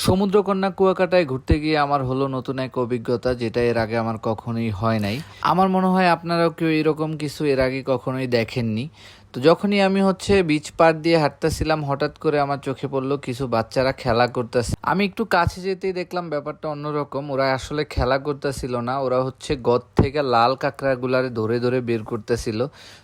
সমুদ্রকন্যা কুয়াকাটায় ঘুরতে গিয়ে আমার হলো নতুন এক অভিজ্ঞতা, যেটা এর আগে আমার কখনোই হয় নাই। আমার মনে হয় আপনারাও কেউ এরকম কিছু এর আগে কখনোই দেখেননি। তো যখনই আমি বিচ পার দিয়ে হাঁটতেছিলাম, হঠাৎ করে আমার চোখে পড়লো কিছু বাচ্চারা খেলা করতেছে। আমি একটু কাছে যেতেই দেখলাম ব্যাপারটা অন্যরকম। ওরা আসলে খেলা করতেছিল না, ওরা গদ থেকে লাল কাঁকড়া গুলারে ধরে ধরে বের করতেছিল।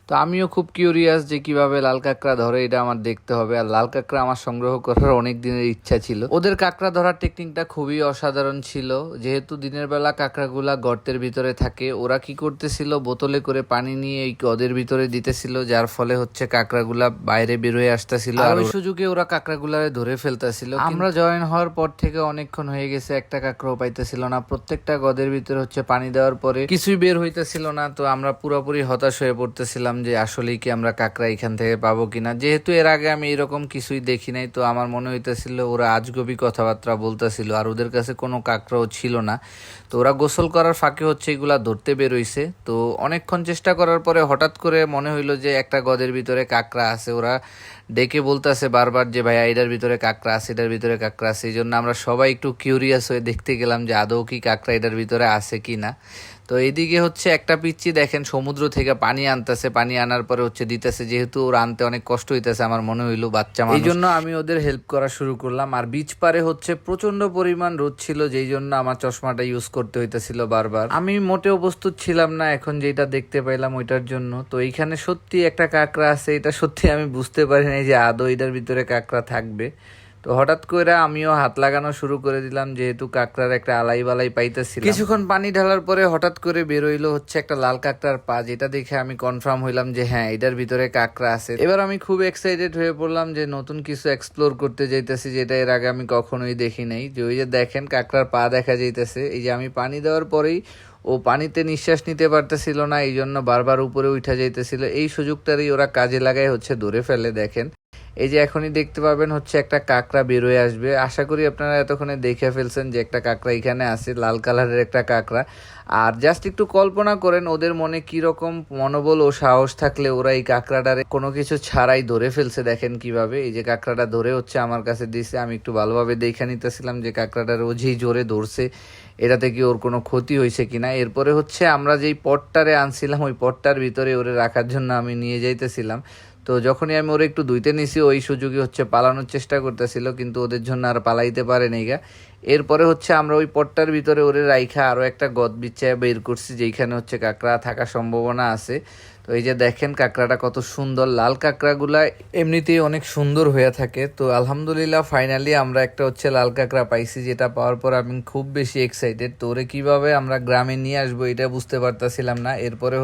তো আমিও খুব কিউরিয়াস যে কিভাবে লাল কাঁকড়া ধরে, এটা আমার দেখতে হবে। আর লাল কাঁকড়া আমার সংগ্রহ করার অনেক দিনের ইচ্ছা ছিল। ওদের কাঁকড়া ধরার টেকনিকটা খুবই অসাধারণ ছিল। যেহেতু দিনের বেলা কাঁকড়াগুলা গর্তের ভিতরে থাকে, ওরা কি করতেছিল, বোতলে করে পানি নিয়ে এই গদের ভিতরে দিতেছিল, যার ফলে কাঁকড়াগুলা বাইরে বের হয়ে আসতেছিল। আর ওই সুযোগে ওরা কাঁকড়াগুলারে ধরে ফেলতেছিল। আমরা জয়েন হওয়ার পর থেকে অনেকক্ষণ হয়ে গেছে, একটা কাঁকড়াও পাইতেছিল না। প্রত্যেকটা গদের ভিতরে পানি দেওয়ার পরে কিছুই বের হইতেছিল না। তো আমরা পুরোপুরি হতাশ হয়ে পড়তেছিলাম যে আসলেই কি আমরা কাঁকড়া এখান থেকে পাবো কিনা। যেহেতু এর আগে আমি এরকম কিছুই দেখি নাই, তো আমার মনে হইতেছিল ওরা আজগবি কথাবার্তা বলতেছিল, আর ওদের কাছে কোনো কাঁকড়াও ছিল না। তো ওরা গোসল করার ফাঁকে এগুলা ধরতে বেরোইছে। তো অনেকক্ষণ চেষ্টা করার পরে হঠাৎ করে মনে হইলো যে একটা গদের ভিতরে কাঁকড়া আছে। ওরা ডেকে বলতেছে বারবার যে ভাইয়া এটার ভিতরে কাঁকড়া আছে, এটার ভিতরে কাঁকড়া আছে। এই জন্য আমরা সবাই একটু কিউরিয়াস হয়ে দেখতে গেলাম যে আদৌ কি কাঁকড়া এটার ভিতরে আছে কি না। তো এইদিকে একটা পিচ্চি দেখেন সমুদ্র থেকে পানি আনতেছে, পানি আনার পরে দিতেছে। যেহেতু ওর আনতে অনেক কষ্ট হইতেছে, আমার মনে হইলো বাচ্চা মানুষ, এই জন্য আমি ওদের হেল্প করা শুরু করলাম। আর বিচ পারে প্রচন্ড পরিমাণ রোদ ছিল, যেই জন্য আমার চশমাটা ইউজ করতে হইতেছিল বারবার। আমি মোটেও প্রস্তুত ছিলাম না এখন যেটা দেখতে পাইলাম ওইটার জন্য। তো এইখানে সত্যি একটা কাঁকড়া আছে, এটা সত্যি আমি বুঝতে পারি নাই যে আদৌ এটার ভিতরে কাঁকড়া থাকবে। তো হঠাৎ করে আমিও হাত লাগানো শুরু করে দিলাম, যেহেতু কাঁকড়ার একটা আলাই বালাই পাইতেছিলাম। কিছুক্ষণ পানি ঢালার পরে হঠাৎ করে বেরোইলো একটা লাল কাঁকড়ার পা, যেটা দেখে আমি কনফার্ম হইলাম যে হ্যাঁ এটার ভিতরে কাঁকড়া আছে। এবার আমি খুব এক্সাইটেড হয়ে পড়লাম যে নতুন কিছু এক্সপ্লোর করতে যাইতেছি, যেটা এর আগে আমি কখনোই দেখি নাই। যে ওই যে দেখেন কাঁকড়ার পা দেখা যাইতেছে। এই যে আমি পানি দেওয়ার পরেই ও পানিতে নিঃশ্বাস নিতে পারতেছিল না, এই জন্য বারবার উপরে উঠা যাইতেছিল। এই সুযোগটারই ওরা কাজে লাগায় ধরে ফেলে। দেখেন এই যে এখনই দেখতে পাবেন একটা কাঁকড়া বেরোয় আসবে। আশা করি আপনারা এতক্ষণে দেখে ফেলছেন যে একটা কাঁকড়া এখানে আছে, লাল কালারের একটা কাঁকড়া। আর জাস্ট একটু কল্পনা করেন ওদের মনে কি রকম মনোবল ও সাহস থাকলে ওরা এই কাঁকড়াটারে কোনো কিছু ছাড়াই ধরে ফেলছে। দেখেন কিভাবে এই যে কাঁকড়াটা ধরে আমার কাছে দিছে। আমি একটু ভালোভাবে দেখে নিতেছিলাম যে কাঁকড়াটার ও যেই জোরে ধরছে এটাতে কি ওর কোনো ক্ষতি হয়েছে কিনা। এরপরে আমরা যেই পটটারে আনছিলাম ওই পটটার ভিতরে ওরে রাখার জন্য আমি নিয়ে যাইতেছিলাম। তো যখনই আমি ওরা একটু ধুইতে নিছি, ওই সুযোগে পালানোর চেষ্টা করতেছিল, কিন্তু ওদের জন্য আর পালাইতে পারে নাই গা। এরপরে আমরা ওই পটটার ভিতরে ওরে রাইখা আরো একটা গদ বিছায় বের করছি, যেখানে কাঁকড়া থাকার সম্ভাবনা আছে। তো এই যে দেখেন কাঁকড়াটা কত সুন্দর। লাল কাঁকড়াগুলা এমনিতেই অনেক সুন্দর হয়ে থাকে। তো আলহামদুলিল্লাহ ফাইনালি আমরা একটা লাল কাঁকড়া পাইছি, যেটা পাওয়ার পর আমি খুব বেশি এক্সাইটেড। তো ওরে কিভাবে আমরা গ্রামে নিয়ে আসবো এটা বুঝতে পারতাছিলাম না। এরপরে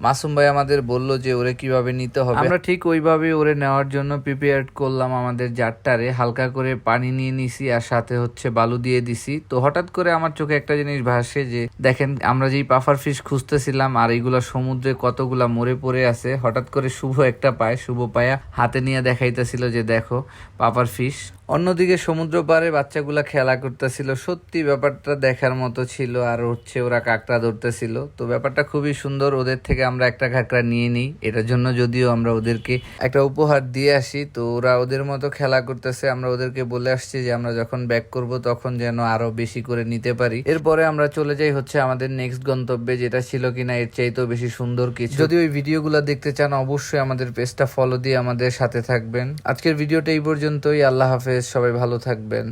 মাসুম ভাই আমাদের বলল যে ওরে কিভাবে নিতে হবে। আমরা ঠিক ওইভাবে ওরে নেওয়ার জন্য প্রিপেয়ার করলাম আমাদের জারটারে। হালকা করে পানি নিয়ে নিছি আর সাথে বালু দিয়ে দিছি। তো হঠাৎ করে আমার চোখে একটা জিনিস ভাসে, যে দেখেন আমরা যেই পাফার ফিশ খুঁজতেছিলাম আর এইগুলা সমুদ্রে কতগুলা মরে পড়ে আছে, হঠাৎ করে শুভ একটা পায়। শুভ পায়া হাতে নিয়ে দেখাইতেছিল যে দেখো পাপার ফিশ। অন্যদিকে সমুদ্র পাড়ে বাচ্চাগুলা খেলা করতেছিল। সত্যি ব্যাপারটা দেখার মতো ছিল। আর ওরা কাঁকড়া ধরতেছিল। তো ব্যাপারটা খুবই সুন্দর। ওদের থেকে আমরা একটা কাঁকড়া নিয়ে নিই, এটার জন্য যদিও আমরা ওদেরকে একটা উপহার দিয়ে আসি। তো ওরা ওদের মতো খেলা করতেছে। আমরা ওদেরকে বলে আসছি যে আমরা যখন ব্যাক করব তখন যেন আরো বেশি করে নিতে পারি। এরপরে আমরা চলে যাই আমাদের নেক্সট গন্তব্যে, যেটা ছিল কিনা এর চাইতেও বেশি সুন্দর কিছু। যদি ওই ভিডিওগুলো দেখতে চান অবশ্যই আমাদের পেজটা ফলো দিয়ে আমাদের সাথে থাকবেন। আজকের ভিডিওটা এই পর্যন্তই। আল্লাহ হাফেজ, সবাই ভালো থাকবেন।